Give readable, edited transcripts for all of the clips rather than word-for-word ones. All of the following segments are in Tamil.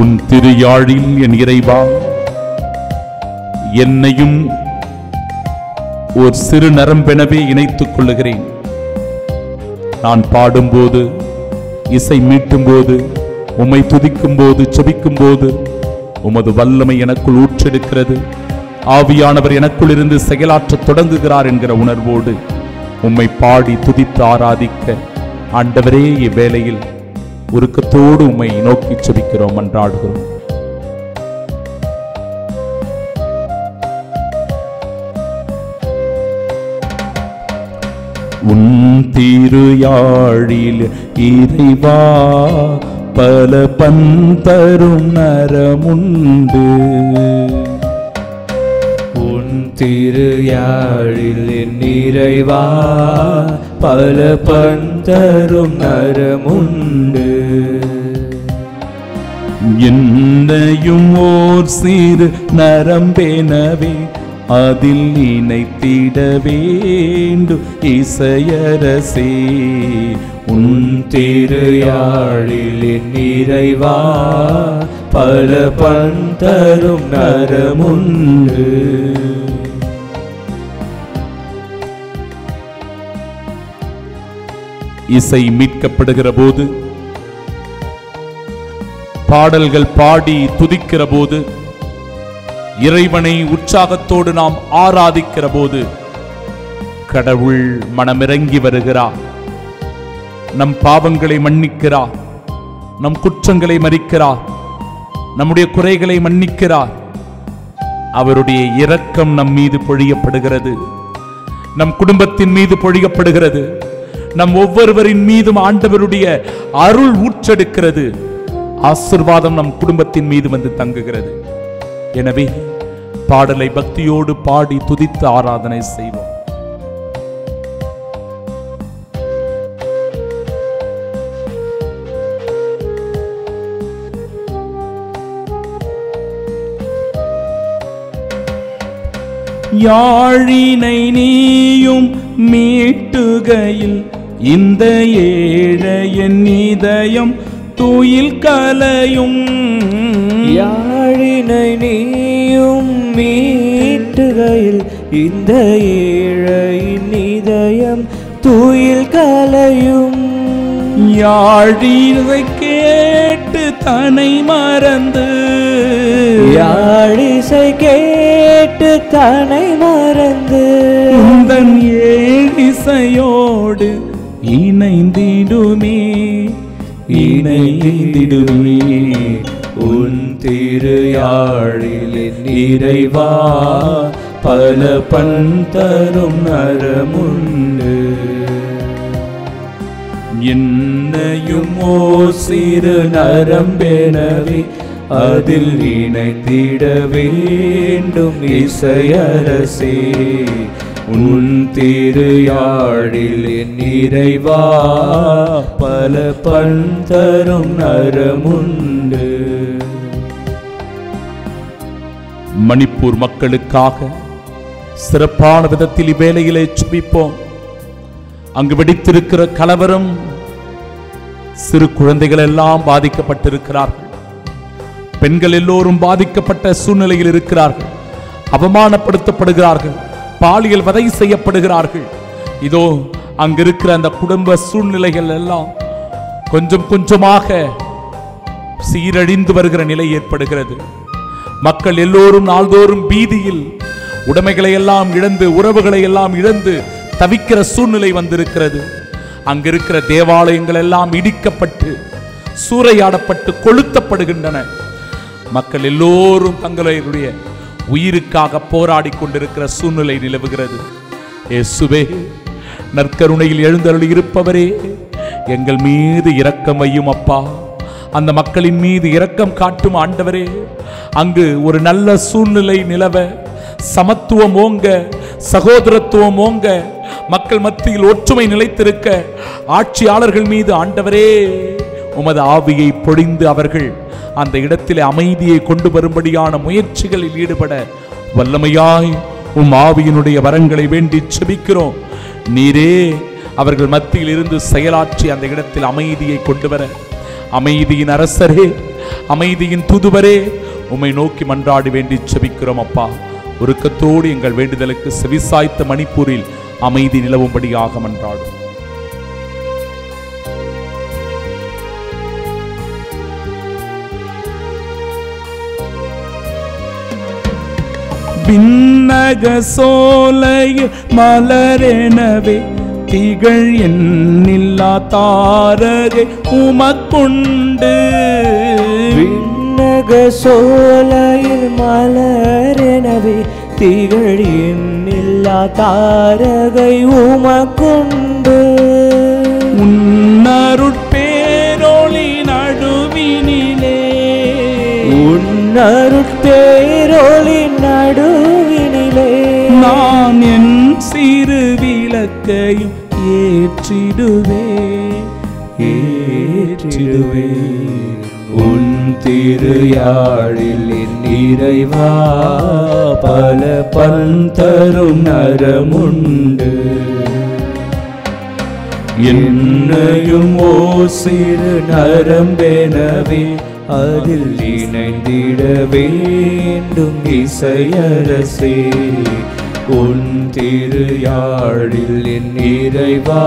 உன் திருயாழில் என் இறைவா என்னையும் ஒரு சிறு நரம்பெனவே இணைத்துக் கொள்ளுகிறேன். நான் பாடும்போது, இசை மீட்டும் போது, உம்மை துதிக்கும் போது, செபிக்கும் போது உமது வல்லமை எனக்குள் ஊற்றெடுக்கிறது. ஆவியானவர் எனக்குள் இருந்து செயலாற்ற தொடங்குகிறார் என்கிற உணர்வோடு உம்மை பாடி துதித்து ஆராதிக்க ஆண்டவரே இவ்வேளையில் உருக்கத்தோடு உம்மை நோக்கி செபிக்கிறோம், மன்றாடுகிறோம். உன் திருயாழில் இறைவா பல பந்தரும் நரமுண்டு. உன் திருயாழில் இறைவா பல பந்தரும் நரமுண்டு. என்னையும் ஓர் சிறு நரம்பெனவே அதில் இணைத்திட வேண்டும் இசையரசே. உன் திருயாழில் இறைவா பல பந்தரும் நரமுண்டு. இசை மீட்கப்படுகிற போது, பாடல்கள் பாடி துதிக்கிற போது, இறைவனை உற்சாகத்தோடு நாம் ஆராதிக்கிற போது கடவுள் மனமிறங்கி வருகிறார். நம் பாவங்களை மன்னிக்கிறார், நம் குற்றங்களை மறிக்கிறார், நம்முடைய குறைகளை மன்னிக்கிறார். அவருடைய இரக்கம் நம் மீது பொழியப்படுகிறது, நம் குடும்பத்தின் மீது பொழியப்படுகிறது, நம் ஒவ்வொருவரின் மீதும் ஆண்டவருடைய அருள் ஊற்றெடுக்கிறது. ஆசீர்வாதம் நம் குடும்பத்தின் மீது வந்து தங்குகிறது. எனவே பாடலை பக்தியோடு பாடி துதித்து ஆராதனை செய்வோம். யாழினை நீயும் மீட்டுகையில் இந்த ஏழையின் இதயம் தூயில் கலையும். யாழினை நீயும் மீட்டுகையில் இந்த ஏழையின் இதயம் தூயில் கலையும். யாழினை கேட்டு தன்னை மறந்து, யாழிசை கேட்டு தன்னை மறந்து உந்தன் ஏழிசையோடு இணைந்திடுமே, இணைந்திடுமே. உன் திருயாழில் இறைவா பல பந்தரும் நரமுண்டு. என்னையும் ஓ சிறு நரம்பெனவே அதில் இணைத்திட வேண்டும் இசையரசே. உன் திருயாழில் இறைவா பல பந்தரும் நரமுண்டு. மணிப்பூர் மக்களுக்காக சிறப்பான விதத்தில் இவ்வேளையிலே செபிப்போம். அங்கு வெடித்திருக்கிற கலவரம், சிறு குழந்தைகள் எல்லாம் பாதிக்கப்பட்டிருக்கிறார்கள், பெண்கள் எல்லோரும் பாதிக்கப்பட்ட சூழ்நிலையில் இருக்கிறார்கள், அவமானப்படுத்தப்படுகிறார்கள், பாலியல் வதை செய்யப்படுகிறார்கள். இதோ அங்கிருக்கிற அந்த குடும்ப சூழ்நிலைகள் எல்லாம் கொஞ்சம் கொஞ்சமாக சீரழிந்து வருகிற நிலை ஏற்படுகிறது. மக்கள் எல்லோரும் நாள்தோறும் பீதியில் உடைமைகளை எல்லாம் இழந்து, உறவுகளை எல்லாம் இழந்து தவிக்கிற சூழ்நிலை வந்திருக்கிறது. அங்கிருக்கிற தேவாலயங்கள் எல்லாம் இடிக்கப்பட்டு சூறையாடப்பட்டு கொளுத்தப்படுகின்றன. மக்கள் எல்லோரும் தங்களுடைய உயிருக்காக போராடி கொண்டிருக்கிற சூழ்நிலை நிலவுகிறது. இயேசுவே, நற்கருணையில் எழுந்தருளி இருப்பவரே, எங்கள் மீது இரக்கம் வையும் அப்பா. அந்த மக்களின் மீது இரக்கம் காட்டும் ஆண்டவரே. அங்கு ஒரு நல்ல சூழ்நிலை நிலவ, சமத்துவம் ஓங்க, சகோதரத்துவம் ஓங்க, மக்கள் மத்தியில் ஒற்றுமை நிலைத்திருக்க ஆட்சியாளர்கள் மீது ஆண்டவரே உமது ஆவியை பொழிந்து அவர்கள் அந்த இடத்திலே அமைதியை கொண்டு வரும்படியான முயற்சிகளில் ஈடுபட வல்லமையாய் உம் ஆவியினுடைய வரங்களை வேண்டி செபிக்கிறோம். நீரே அவர்கள் மத்தியில் இருந்து செயலாற்றி அந்த இடத்தில் அமைதியை கொண்டு வர, அமைதியின் அரசரே, அமைதியின் தூதுவரே, உம்மை நோக்கி மன்றாடி வேண்டி செபிக்கிறோம் அப்பா. உருக்கத்தோடு எங்கள் வேண்டுதலுக்கு செவிசாய்த்த மணிப்பூரில் அமைதி நிலவும்படியாக மன்றாடும். விண்ணக சோலையில் மலரெனவே திகழ் எண்ணில்லா தாரகை உமக்குண்டு. விண்ணக சோலையில் மலரெனவே திகழ் எண்ணில்லா தாரகை உமக்குண்டு. உன்னருட்பேரொளி நடுவினிலே, உன்னருட்பேரொளி நடுவினிலே நான் என் சிறு விளக்கையும் ஏற்றிடுவே. உன் திருயாழில் என் இறைவா பல பந்தரும் நரமுண்டு. என்னையும் ஓ சிறு நரம்பெனவே அதில் இணைந்திட வேண்டும் இசையரசே. உன் திருயாழில் என் இறைவா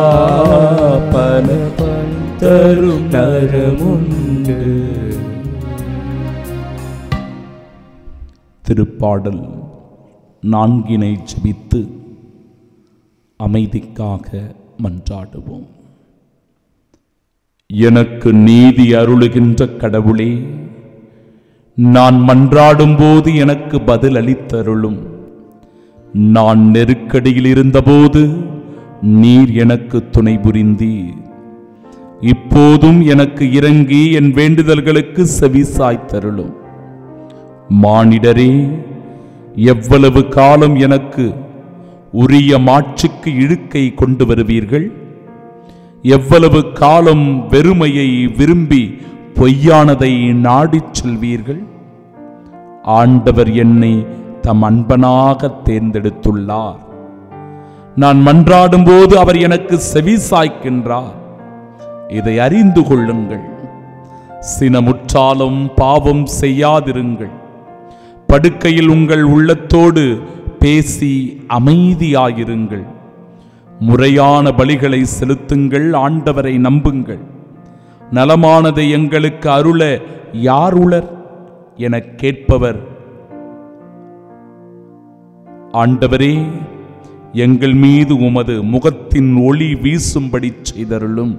பல பந்தரும் நரமுண்டு. திருப்பாடல் 4 ஜெபித்து அமைதிக்காக மன்றாடுவோம். எனக்கு நீதி அருளுகின்ற கடவுளே, நான் மன்றாடும் போது எனக்கு பதில் அளித்தருளும். நான் நெருக்கடியில் இருந்தபோது நீர் எனக்கு துணை புரிந்தீர். இப்போதும் எனக்கு இறங்கி என் வேண்டுதல்களுக்கு செவிசாய்த்தருளும். மானிடரே, எவ்வளவு காலம் எனக்கு உரிய மாட்சிக்கு இழுக்கை கொண்டு வருவீர்கள்? எவ்வளவு காலம் வெறுமையை விரும்பி பொய்யானதை நாடிச் செல்வீர்கள்? ஆண்டவர் என்னை தம் அன்பனாக தேர்ந்தெடுத்துள்ளார். நான் மன்றாடும் போது அவர் எனக்கு செவி சாய்க்கின்றார். இதை அறிந்து கொள்ளுங்கள். சினமுற்றாலும் பாவம் செய்யாதிருங்கள். படுக்கையில் உங்கள் உள்ளத்தோடு பேசி அமைதியாயிருங்கள். முறையான பலிகளை செலுத்துங்கள். ஆண்டவரை நம்புங்கள். நலமானதை எங்களுக்கு அருள யார் உளர் என கேட்பவர். ஆண்டவரே, எங்கள் மீது உமது முகத்தின் ஒளி வீசும்படி செய்தருளும்.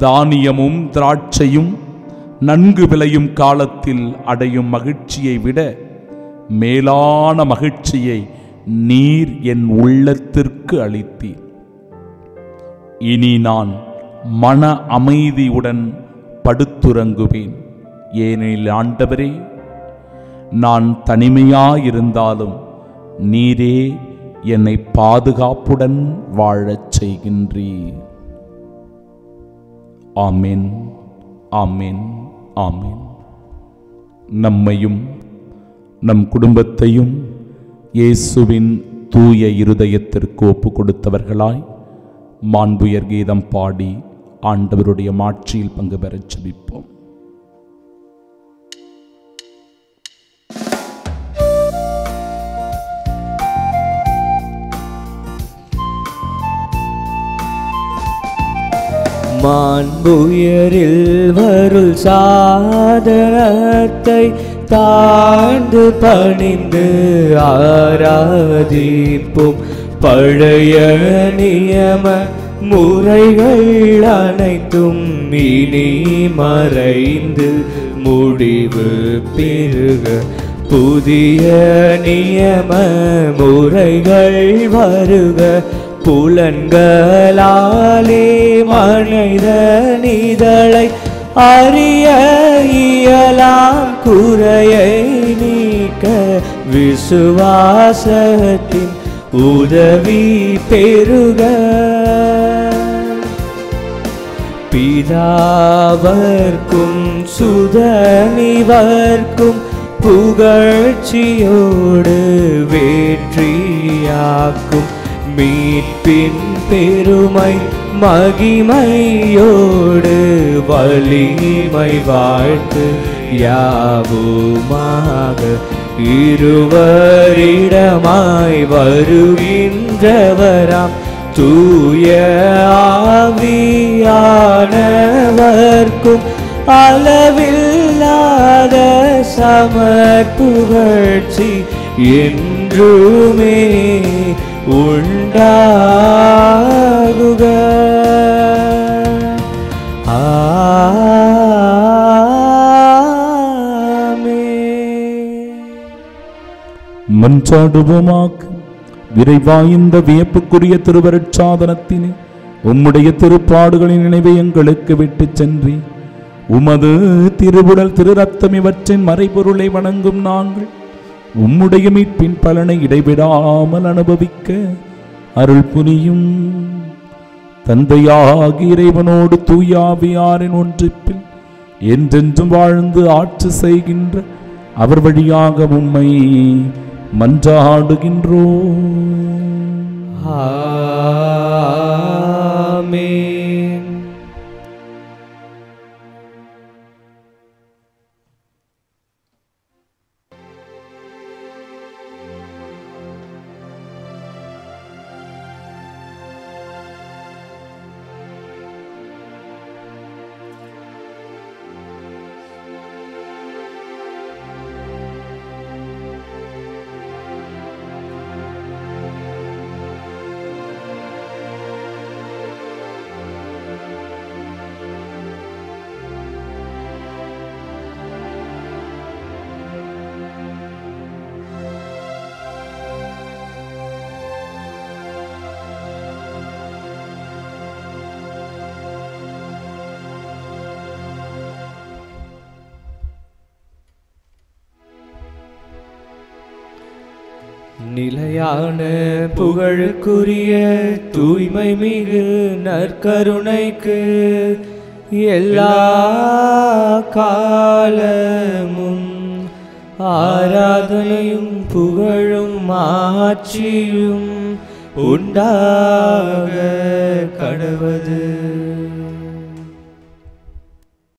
தானியமும் திராட்சையும் நன்கு விளையும் காலத்தில் அடையும் மகிழ்ச்சியை விட மேலான மகிழ்ச்சியை நீர் என் உள்ளத்திற்கு அளித்தீர். இனி நான் மன அமைதியுடன் படுத்துறங்குவேன். ஏனெனில் ஆண்டவரே, நான் தனிமையாயிருந்தாலும் நீரே என்னை பாதுகாப்புடன் வாழச் செய்கின்றீர். ஆமென், ஆமென், ஆமென். நம்மையும் நம் குடும்பத்தையும் இயேசுவின் தூய இருதயத்திற்கு ஒப்பு கொடுத்தவர்களாய் மாண்புயர் கீதம் பாடி ஆண்டவருடைய மாட்சியில் பங்கு பெறச் செபிப்போம். மாண்புயரில் வருள் சாதனத்தை தாழ்ந்து பணிந்து ஆராதிப்போம். பழைய நியம முறைகள் அனைத்தும் இனி மறைந்து முடிவு பெறுக. புதிய நியம முறைகள் வருக. புலன்களாலே மனிதனிதழை அறிய இயலாம் குறையை நீக்க விசுவாசத்தின் உதவி பெறுக. பிதாவர்க்கும் சுதனிவர்க்கும் புகழ்ச்சியோடு வெற்றியாக்கும் மீட்பின் பெருமை மகிமையோடு வலிமை வாழ்த்து யாவுமாக இருவரிடமாய் வருகின்றவராம் தூய ஆவியானவர்க்கும் அளவில்லாத சமர்ப்புகழ்ச்சி என்றுமே உண்டாகுக. மன்றாடுவோமாக. விரைவாய்ந்த வியப்புக்குரிய திருவருட்சாதனத்தினை உம்முடைய திருப்பாடுகளின் நினைவை எங்களுக்கு விட்டு சென்றி உமது திருவுடல் திரு ரத்தம் இவற்றின் மறைபொருளை வணங்கும் நாங்கள் உம்முடைய மீட்பின் பலனை இடைவிடாமல் அனுபவிக்க அருள் புரியும். தந்தையாகிய இறைவனோடு தூயாவியாரின் ஒன்றிப்பில் என்றென்றும் வாழ்ந்து ஆட்சி செய்கின்ற அவர் வழியாக உம்மை மன்றாடுகின்றோம். ஆமென். நிலையான புகழுக்குரிய தூய்மை மிகு நற்கருணைக்கு எல்லா காலமும் ஆராதனையும் புகழும் ஆட்சியும் உண்டாக கடவது.